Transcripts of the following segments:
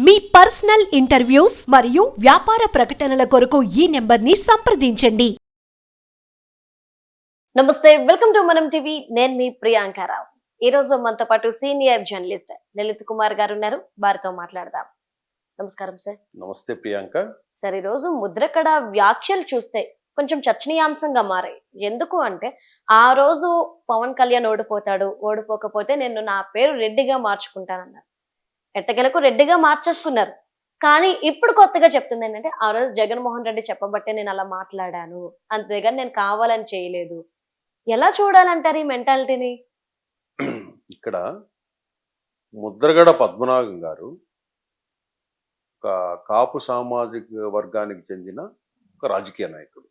మీ personal interviews మరియు వ్యాపార ప్రకటనల కొరకు ఈ నెంబర్ని సంప్రదించండి. నమస్తే, వెల్కమ్ టు మనం టీవీ. నేను మీ ప్రియాంకారావు. ఈ రోజు మనతో పాటు సీనియర్ జర్నలిస్ట్ లలిత్ కుమార్ గారు ఉన్నారు. వారితో మాట్లాడదాం. నమస్కారం సార్. నమస్తే ప్రియాంక. సార్, ఈ రోజు ముద్రకడ వ్యాఖ్యలు చూస్తే కొంచెం చర్చనీయాంశంగా మారాయి. ఎందుకు అంటే ఆ రోజు పవన్ కళ్యాణ్ ఓడిపోతాడు, ఓడిపోకపోతే నేను నా పేరు రెడ్డిగా మార్చుకుంటానన్నారు. ఎట్టకెలకు రెడ్డిగా మార్చేసుకున్నారు. కానీ ఇప్పుడు కొత్తగా చెప్తుంది ఏంటంటే ఆ రోజు జగన్మోహన్ రెడ్డి చెప్పబట్టే నేను అలా మాట్లాడాను, అంతేగాని నేను కావాలని చేయలేదు. ఎలా చూడాలంటారు ఈ మెంటాలిటీని? ఇక్కడ ముద్రగడ పద్మనాభం గారు ఒక కాపు సామాజిక వర్గానికి చెందిన ఒక రాజకీయ నాయకుడు.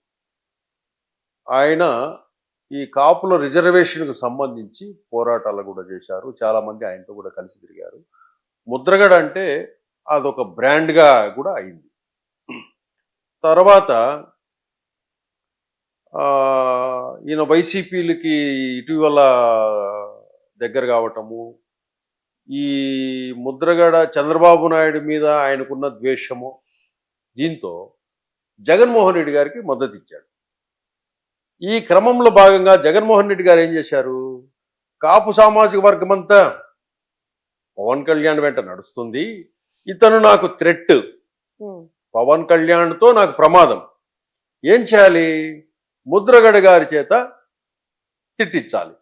ఆయన ఈ కాపుల రిజర్వేషన్కు సంబంధించి పోరాటాలు కూడా చేశారు. చాలామంది ఆయనతో కూడా కలిసి తిరిగారు. ముద్రగడ అంటే అదొక బ్రాండ్గా కూడా అయింది. తర్వాత ఈయన వైసీపీలకి ఇటీవల దగ్గర కావటము, ఈ ముద్రగడ చంద్రబాబు నాయుడు మీద ఆయనకున్న ద్వేషము, దీంతో జగన్మోహన్ రెడ్డి గారికి మద్దతు ఇచ్చాడు. ఈ క్రమంలో భాగంగా జగన్మోహన్ రెడ్డి గారు ఏం చేశారు, కాపు సామాజిక వర్గం అంతా పవన్ కళ్యాణ్ వెంట నడుస్తుంది, ఇతను నాకు థ్రెట్, పవన్ కళ్యాణ్తో నాకు ప్రమాదం, ఏం చేయాలి, ముద్రగడ గారి చేత తిట్టించాలి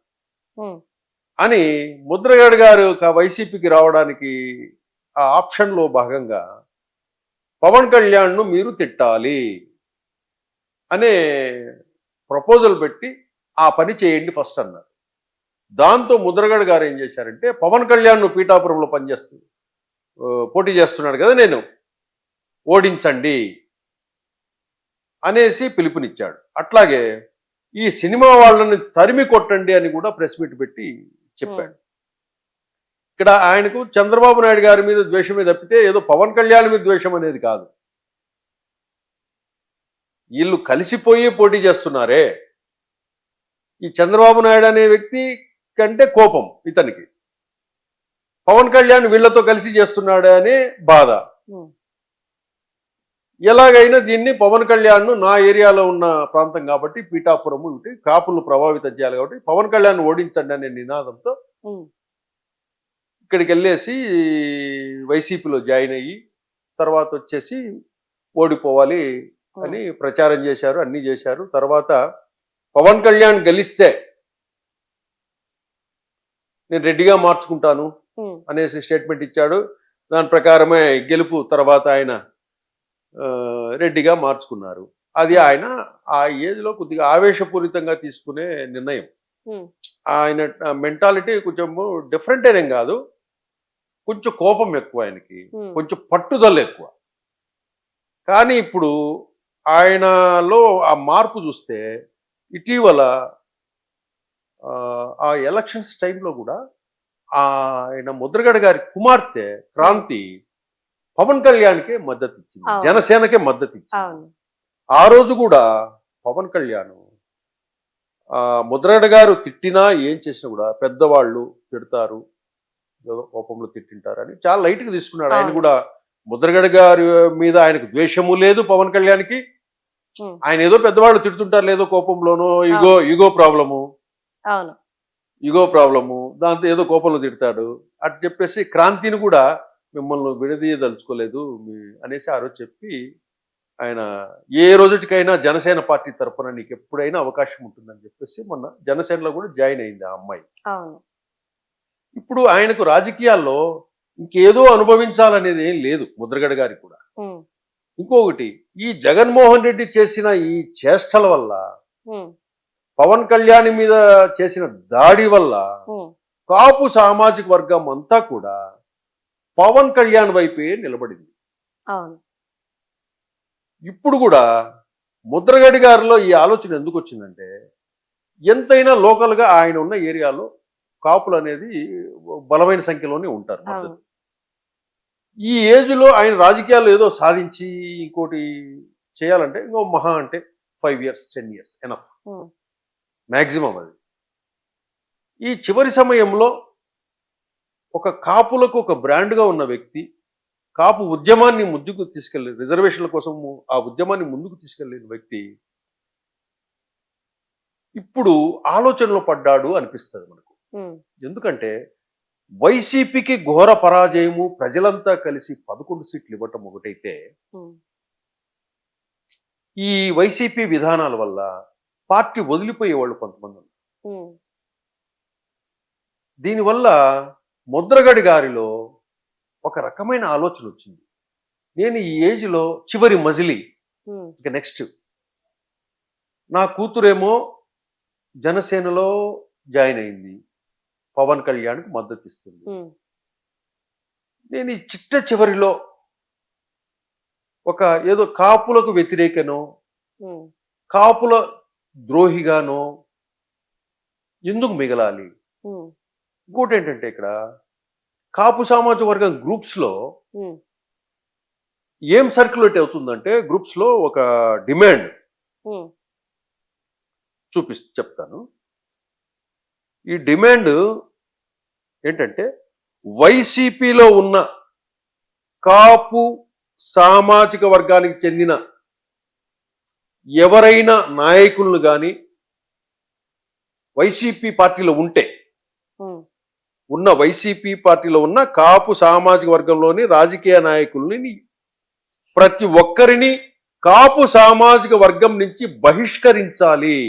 అని ముద్రగడ గారు వైసీపీకి రావడానికి ఆ ఆప్షన్లో భాగంగా పవన్ కళ్యాణ్ను మీరు తిట్టాలి అనే ప్రపోజల్ పెట్టి ఆ పని చేయండి ఫస్ట్ అన్నారు. దాంతో ముద్రగడ గారు ఏం చేశారంటే, పవన్ కళ్యాణ్ను పీఠాపురంలో పోటీ చేస్తున్నాడు కదా, నేను ఓడించండి అనేసి పిలుపునిచ్చాడు. అట్లాగే ఈ సినిమా వాళ్ళని తరిమి కొట్టండి అని కూడా ప్రెస్ మీట్ పెట్టి చెప్పాడు. ఇక్కడ ఆయనకు చంద్రబాబు నాయుడు గారి మీద ద్వేషమే తప్పితే ఏదో పవన్ కళ్యాణ్ మీద ద్వేషం అనేది కాదు. వీళ్ళు కలిసిపోయి పోటీ చేస్తున్నారే, ఈ చంద్రబాబు నాయుడు అనే వ్యక్తి కంటే కోపం ఇతనికి, పవన్ కళ్యాణ్ వీళ్లతో కలిసి చేస్తున్నాడు అనే బాధ. ఎలాగైనా దీన్ని పవన్ కళ్యాణ్ నా ఏరియాలో ఉన్న ప్రాంతం కాబట్టి పీఠాపురము ఇటు కాపులు ప్రభావితం చేయాలి కాబట్టి పవన్ కళ్యాణ్ ఓడించండి అనే నినాదంతో ఇక్కడికి వెళ్ళేసి వైసీపీలో జాయిన్ అయ్యి తర్వాత వచ్చేసి ఓడిపోవాలి అని ప్రచారం చేశారు, అన్ని చేశారు. తర్వాత పవన్ కళ్యాణ్ గెలిస్తే నేను రెడ్డిగా మార్చుకుంటాను అనేసి స్టేట్మెంట్ ఇచ్చాడు. దాని ప్రకారమే గెలుపు తర్వాత ఆయన రెడ్డిగా మార్చుకున్నారు. అది ఆయన ఆ ఏజ్లో కొద్దిగా ఆవేశపూరితంగా తీసుకునే నిర్ణయం. ఆయన మెంటాలిటీ కొంచెం డిఫరెంట్ అనేం కాదు, కొంచెం కోపం ఎక్కువ ఆయనకి, కొంచెం పట్టుదల ఎక్కువ. కానీ ఇప్పుడు ఆయనలో ఆ మార్పు చూస్తే ఇటీవల ఆ ఎలక్షన్స్ టైంలో కూడా ఆయన ముద్రగడ గారి కుమార్తె క్రాంతి పవన్ కళ్యాణ్కే మద్దతు ఇచ్చింది, జనసేనకే మద్దతు ఇచ్చింది. ఆ రోజు కూడా పవన్ కళ్యాణ్ ముద్రగడ గారు తిట్టినా ఏం చేసినా కూడా పెద్దవాళ్ళు తిడతారు, ఏదో కోపంలో తిట్టింటారు అని చాలా లైట్గా తీసుకున్నాడు. ఆయన కూడా ముద్రగడ గారి మీద ఆయనకు ద్వేషము లేదు, పవన్ కళ్యాణ్కి ఆయన ఏదో పెద్దవాళ్ళు తిడుతుంటారు లేదో కోపంలోనో ఇగో ప్రాబ్లము దాంతో ఏదో కోపంలో తిడతాడు అటు చెప్పేసి క్రాంతిని కూడా మిమ్మల్ని విడదీయదలుచుకోలేదు అనేసి ఆ రోజు చెప్పి ఆయన ఏ రోజుకైనా జనసేన పార్టీ తరఫున నీకు ఎప్పుడైనా అవకాశం ఉంటుందని చెప్పేసి మొన్న జనసేనలో కూడా జాయిన్ అయింది ఆ అమ్మాయి. ఇప్పుడు ఆయనకు రాజకీయాల్లో ఇంకేదో అనుభవించాలనేది ఏం లేదు ముద్రగడ గారికి కూడా. ఇంకొకటి, ఈ జగన్మోహన్ రెడ్డి చేసిన ఈ చేష్టల వల్ల, పవన్ కళ్యాణ్ మీద చేసిన దాడి వల్ల కాపు సామాజిక వర్గం అంతా కూడా పవన్ కళ్యాణ్ వైపే నిలబడింది. ఇప్పుడు కూడా ముద్రగడి గారిలో ఈ ఆలోచన ఎందుకు వచ్చిందంటే, ఎంతైనా లోకల్గా ఆయన ఉన్న ఏరియాలో కాపులు అనేది బలమైన సంఖ్యలోనే ఉంటారు. ఈ ఏజ్లో ఆయన రాజకీయాలు ఏదో సాధించి ఇంకోటి చేయాలంటే ఇంకో మహా అంటే 5 years 10 years ఎనఫ్ మ్యాక్సిమం. అది ఈ చివరి సమయంలో ఒక కాపులకు ఒక బ్రాండ్గా ఉన్న వ్యక్తి, కాపు ఉద్యమాన్ని ముందుకు తీసుకెళ్ళి రిజర్వేషన్ల కోసం ఆ ఉద్యమాన్ని ముందుకు తీసుకెళ్ళిన వ్యక్తి ఇప్పుడు ఆలోచనలో పడ్డాడు అనిపిస్తుంది మనకు. ఎందుకంటే వైసీపీకి ఘోర పరాజయము, ప్రజలంతా కలిసి 11 సీట్లు ఇవ్వటం ఒకటైతే, ఈ వైసీపీ విధానాల వల్ల పార్టీ వదిలిపోయేవాళ్ళు కొంతమంది ఉన్నారు. దీనివల్ల ముద్రగడి గారిలో ఒక రకమైన ఆలోచన వచ్చింది. నేను ఈ ఏజ్లో చివరి మజిలీ, ఇక నెక్స్ట్ నా కూతురేమో జనసేనలో జాయిన్ అయింది, పవన్ కళ్యాణ్కి మద్దతు ఇస్తుంది. నేను ఈ చివరిలో ఒక ఏదో కాపులకు వ్యతిరేకనో కాపుల ద్రోహిగానో ఎందుకు మిగలాలి? ఇంకోటి ఏంటంటే ఇక్కడ కాపు సామాజిక వర్గం గ్రూప్స్ లో ఏం సర్క్యులేట్ అవుతుందంటే, గ్రూప్స్ లో ఒక డిమాండ్ చెప్తాను. ఈ డిమాండ్ ఏంటంటే, వైసీపీలో ఉన్న కాపు సామాజిక వర్గానికి చెందిన ఎవరైనా నాయకులను కానీ వైసీపీ పార్టీలో ఉన్న వైసీపీ పార్టీలో ఉన్న కాపు సామాజిక వర్గంలోని రాజకీయ నాయకుల్ని ప్రతి ఒక్కరిని కాపు సామాజిక వర్గం నుంచి బహిష్కరించాలి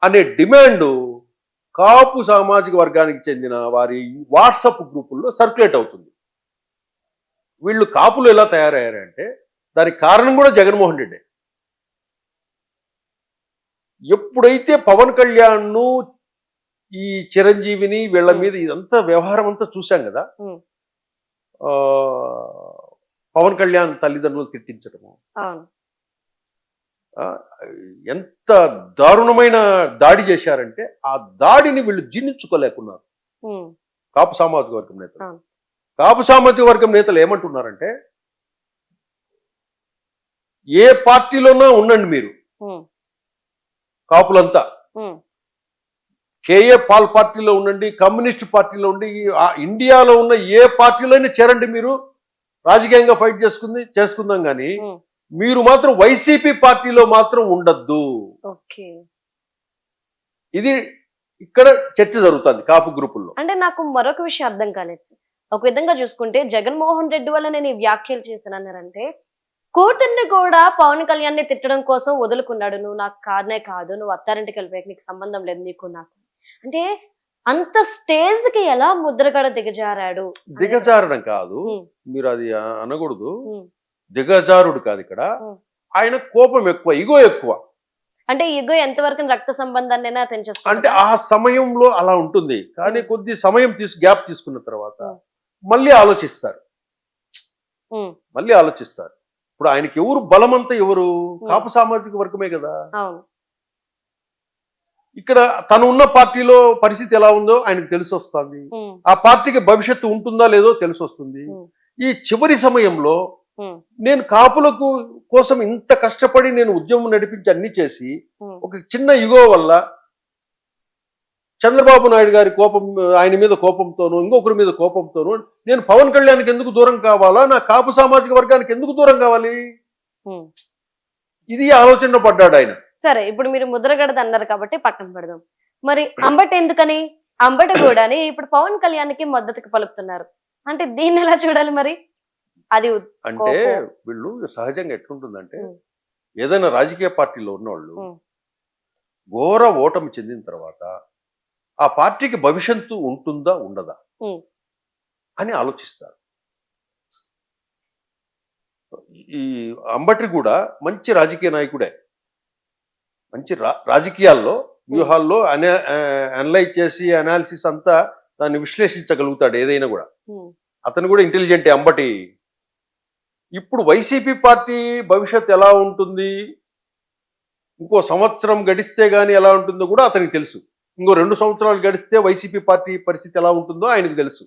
అనే డిమాండ్ కాపు సామాజిక వర్గానికి చెందిన వారి వాట్సాప్ గ్రూపుల్లో సర్క్యులేట్ అవుతుంది. వీళ్ళు కాపులు ఎలా తయారయ్యారంటే దానికి కారణం కూడా జగన్మోహన్ రెడ్డి. ఎప్పుడైతే పవన్ కళ్యాణ్ను, ఈ చిరంజీవిని, వీళ్ళ మీద ఇదంతా వ్యవహారం అంతా చూశాం కదా, పవన్ కళ్యాణ్ తల్లిదండ్రులు తిట్టించడము, ఎంత దారుణమైన దాడి చేశారంటే ఆ దాడిని వీళ్ళు జీర్ణించుకోలేకున్నారు. కాపు సామాజిక వర్గం నేతలు కాపు సామాజిక వర్గం నేతలు ఏమంటున్నారంటే, ఏ పార్టీలోనా ఉండండి మీరు కాపులంతా, కేఏ పాల్ పార్టీలో ఉండండి, కమ్యూనిస్ట్ పార్టీలో ఉండి, ఇండియాలో ఉన్న ఏ పార్టీలోనే చేరండి, మీరు రాజకీయంగా ఫైట్ చేసుకుందాం కానీ మీరు మాత్రం వైసీపీ పార్టీలో మాత్రం ఉండద్దు. ఇది ఇక్కడ చర్చ జరుగుతుంది కాపు గ్రూపుల్లో. అంటే నాకు మరొక విషయం అర్థం కాలేదు. ఒక విధంగా చూసుకుంటే జగన్మోహన్ రెడ్డి వల్ల నేను ఈ వ్యాఖ్యలు చేశానన్నారంటే, కూతుర్ని కూడా పవన్ కళ్యాణ్ ని తిట్టడం కోసం వదులుకున్నాడు. నువ్వు నాకు కాదనే కాదు, నువ్వు అత్తారింటికి వెళ్ళిపోయాక నీకు సంబంధం లేదు నీకు నాకు అంటే, అంత స్టేజ్ కి ఎలా ముద్రగడ దిగజారాడు? దిగజారడం కాదు, మీరు అది అనకూడదు. దిగజారుడు కాదు ఇక్కడ, ఆయన కోపం ఎక్కువ, ఇగో ఎక్కువ. అంటే ఇగో ఎంతవరకు రక్త సంబంధాన్ని తెంచేస్తుంది అంటే ఆ సమయంలో అలా ఉంటుంది. కానీ కొద్ది సమయం గ్యాప్ తీసుకున్న తర్వాత మళ్ళీ ఆలోచిస్తారు. ఇప్పుడు ఆయనకి ఎవరు బలమంతా, ఎవరు కాపు సామాజిక వర్గమే కదా. ఇక్కడ తను ఉన్న పార్టీలో పరిస్థితి ఎలా ఉందో ఆయనకు తెలిసి వస్తుంది. ఆ పార్టీకి భవిష్యత్తు ఉంటుందా లేదో తెలిసి వస్తుంది. ఈ చివరి సమయంలో నేను కాపులకు కోసం ఇంత కష్టపడి నేను ఉద్యమం నడిపించి అన్ని చేసి ఒక చిన్న యుగో వల్ల చంద్రబాబు నాయుడు గారి కోపం, ఆయన మీద కోపంతోనూ ఇంకొకరి మీద కోపంతోనూ నేను పవన్ కళ్యాణ్కి ఎందుకు దూరం కావాలా, నా కాపు సామాజిక వర్గానికి ఎందుకు దూరం కావాలి, ఇది ఆలోచన పడ్డాడు ఆయన. సరే, ఇప్పుడు మీరు ముద్రగడది అన్నారు కాబట్టి పట్టం పెడదాం. మరి అంబటి ఎందుకని? అంబటి కూడా ఇప్పుడు పవన్ కళ్యాణ్కి మద్దతుకు పలుకుతున్నారు అంటే దీన్ని ఎలా చూడాలి మరి? అది అంటే వీళ్ళు సహజంగా ఎట్లుంటుందంటే, ఏదైనా రాజకీయ పార్టీలో ఉన్నవాళ్ళు ఘోర ఓటమి చెందిన తర్వాత ఆ పార్టీకి భవిష్యత్తు ఉంటుందా ఉండదా అని ఆలోచిస్తారు. ఈ అంబటి కూడా మంచి రాజకీయ నాయకుడే, మంచి రాజకీయాల్లో వ్యూహాల్లో అనలైజ్ చేసి అనాలిసిస్ అంతా దాన్ని విశ్లేషించగలుగుతాడు ఏదైనా కూడా. అతను కూడా ఇంటెలిజెంటే అంబటి. ఇప్పుడు వైసీపీ పార్టీ భవిష్యత్తు ఎలా ఉంటుంది, ఇంకో సంవత్సరం గడిస్తే గానీ ఎలా ఉంటుందో కూడా అతనికి తెలుసు. ఇంకో 2 సంవత్సరాలు గడిస్తే వైసీపీ పార్టీ పరిస్థితి ఎలా ఉంటుందో ఆయనకు తెలుసు.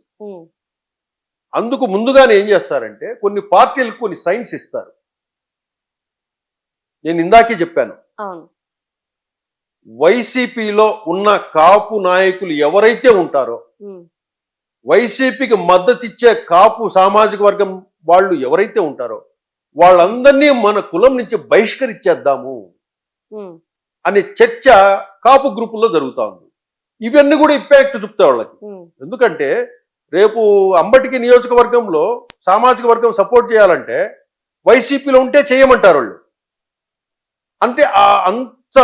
అందుకు ముందుగానే ఏం చేస్తారంటే, కొన్ని పార్టీలకు కొన్ని సైన్స్ ఇస్తారు. నేను ఇందాకే చెప్పాను, వైసీపీలో ఉన్న కాపు నాయకులు ఎవరైతే ఉంటారో, వైసీపీకి మద్దతిచ్చే కాపు సామాజిక వర్గం వాళ్ళు ఎవరైతే ఉంటారో వాళ్ళందరినీ మన కులం నుంచి బహిష్కరించేద్దాము ఉమ్, అనే చర్చ కాపు గ్రూపుల్లో జరుగుతా ఉంది. ఇవన్నీ కూడా ఇంపాక్ట్ చూపుతాయి వాళ్ళకి. ఉమ్, ఎందుకంటే రేపు అంబటికి నియోజకవర్గంలో సామాజిక వర్గం సపోర్ట్ చేయాలంటే వైసీపీలో ఉంటే చేయమంటారు వాళ్ళు. అంటే అంత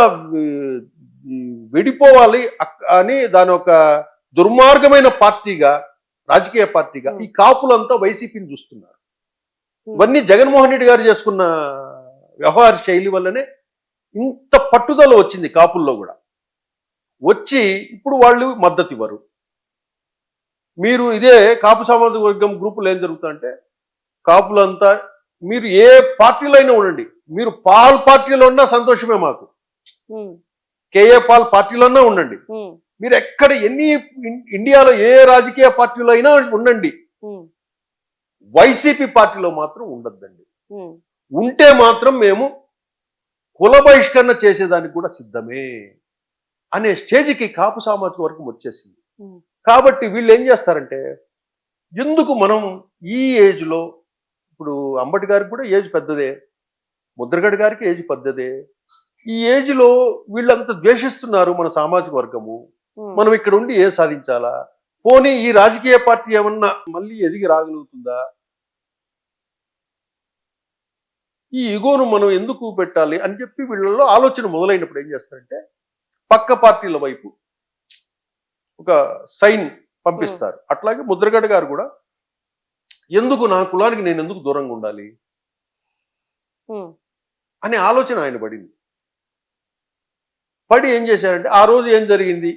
విడిపోవాలి అని దాని ఒక దుర్మార్గమైన పార్టీగా, రాజకీయ పార్టీగా ఈ కాపులంతా వైసీపీని చూస్తున్నారు. ఇవన్నీ జగన్మోహన్ రెడ్డి గారు చేసుకున్న వ్యవహార శైలి వల్లనే ఇంత పట్టుదల వచ్చింది కాపుల్లో కూడా. వచ్చి ఇప్పుడు వాళ్ళు మద్దతు ఇవ్వరు. మీరు ఇదే కాపు సామాజిక వర్గం గ్రూపులు ఏం జరుగుతుందంటే కాపులంతా మీరు ఏ పార్టీలో అయినా ఉండండి, మీరు పాల్ పార్టీలో ఉన్నా సంతోషమే మాకు, ఉమ్, కేఏ పాల్ పార్టీలోనే ఉండండి, ఉమ్, మీరు ఎక్కడ ఇండియాలో ఏ రాజకీయ పార్టీలో అయినా ఉండండి, ఉమ్, వైసీపీ పార్టీలో మాత్రం ఉండద్దండి. ఉమ్, ఉంటే మాత్రం మేము కుల బహిష్కరణ చేసేదానికి కూడా సిద్ధమే అనే స్టేజ్కి కాపు సామాజిక వర్గం వచ్చేసింది. ఉమ్, కాబట్టి వీళ్ళు ఏం చేస్తారంటే ఎందుకు మనం ఈ ఏజ్లో, ఇప్పుడు అంబటి గారికి కూడా ఏజ్ పెద్దదే, ముద్రగడ గారికి ఏజ్ పెద్దదే, ఈ ఏజ్లో వీళ్ళంతా ద్వేషిస్తున్నారు మన సామాజిక వర్గము, ఉమ్, మనం ఇక్కడ ఉండి ఏం సాధించాలా, పోనీ ఈ రాజకీయ పార్టీ ఏమన్నా మళ్ళీ ఎదిగి రాగలుగుతుందా, ఈ ఇగోను మనం ఎందుకు పెట్టాలి అని చెప్పి వీళ్ళలో ఆలోచన మొదలైనప్పుడు ఏం చేస్తారంటే పక్క పార్టీల వైపు ఒక సైన్ పంపిస్తారు. అట్లాగే ముద్రగడ గారు కూడా ఎందుకు నా కులానికి నేను ఎందుకు దూరంగా ఉండాలి ఉమ్, అనే ఆలోచన ఆయన పడింది. పడి ఏం చేశారంటే ఆ రోజు ఏం జరిగింది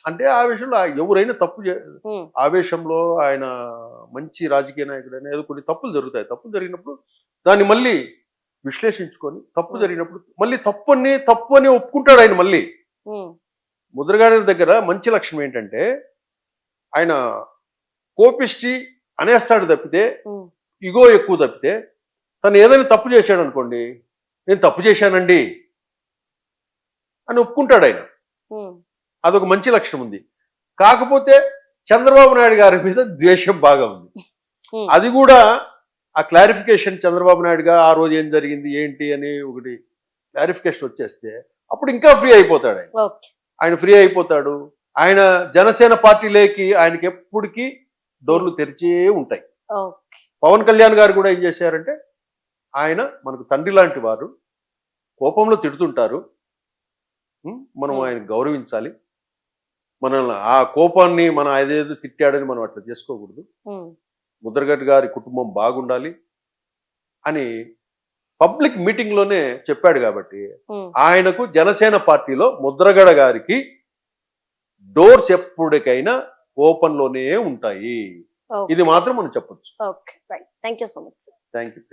అంటే ఆవేశంలో ఎవరైనా ఉమ్, ఆవేశంలో ఆయన మంచి రాజకీయ నాయకుడైనా ఏదో కొన్ని తప్పులు జరుగుతాయి. తప్పులు జరిగినప్పుడు దాన్ని మళ్ళీ విశ్లేషించుకొని తప్పు జరిగినప్పుడు మళ్ళీ తప్పు అని ఒప్పుకుంటాడు ఆయన. మళ్ళీ ఉమ్, ముద్రగడ దగ్గర మంచి లక్షణం ఏంటంటే ఆయన కోపిష్టి అనేస్తాడు తప్పితే, ఉమ్, ఇగో ఎక్కువ తప్పితే, తను ఏదైనా తప్పు చేశాడు అనుకోండి, నేను తప్పు చేశానండి అని ఒప్పుకుంటాడు ఆయన. ఉమ్, అదొక మంచి లక్షణం ఉంది. కాకపోతే చంద్రబాబు నాయుడు గారి మీద ద్వేషం బాగా ఉంది. ఉమ్, అది కూడా ఆ క్లారిఫికేషన్ చంద్రబాబు నాయుడుగా ఆ రోజు ఏం జరిగింది ఏంటి అని ఒకటి క్లారిఫికేషన్ వచ్చేస్తే అప్పుడు ఇంకా ఫ్రీ అయిపోతాడు ఆయన. ఓకే, ఆయన ఫ్రీ అయిపోతాడు. ఆయన జనసేన పార్టీలోకి ఆయనకి ఎప్పటికీ డోర్లు తెరిచే ఉంటాయి. ఓకే, పవన్ కళ్యాణ్ గారు కూడా ఏం చేశారంటే ఆయన మనకు తండ్రి లాంటి వారు, కోపంలో తిడుతుంటారు, మనం ఆయన గౌరవించాలి, మనల్ని ఆ కోపాన్ని మనం ఏదేదో తిట్టాడని మనం అట్లా చేసుకోకూడదు, ఉమ్, ముద్రగడ్డ గారి కుటుంబం బాగుండాలి అని పబ్లిక్ మీటింగ్ లోనే చెప్పాడు. కాబట్టి ఉమ్, ఆయనకు జనసేన పార్టీలో ముద్రగడ గారికి డోర్స్ ఎప్పటికైనా ఓపెన్ లోనే ఉంటాయి. ఓకే, ఇది మాత్రం మనం చెప్పొచ్చు. Okay, right, thank you so much. Thank you.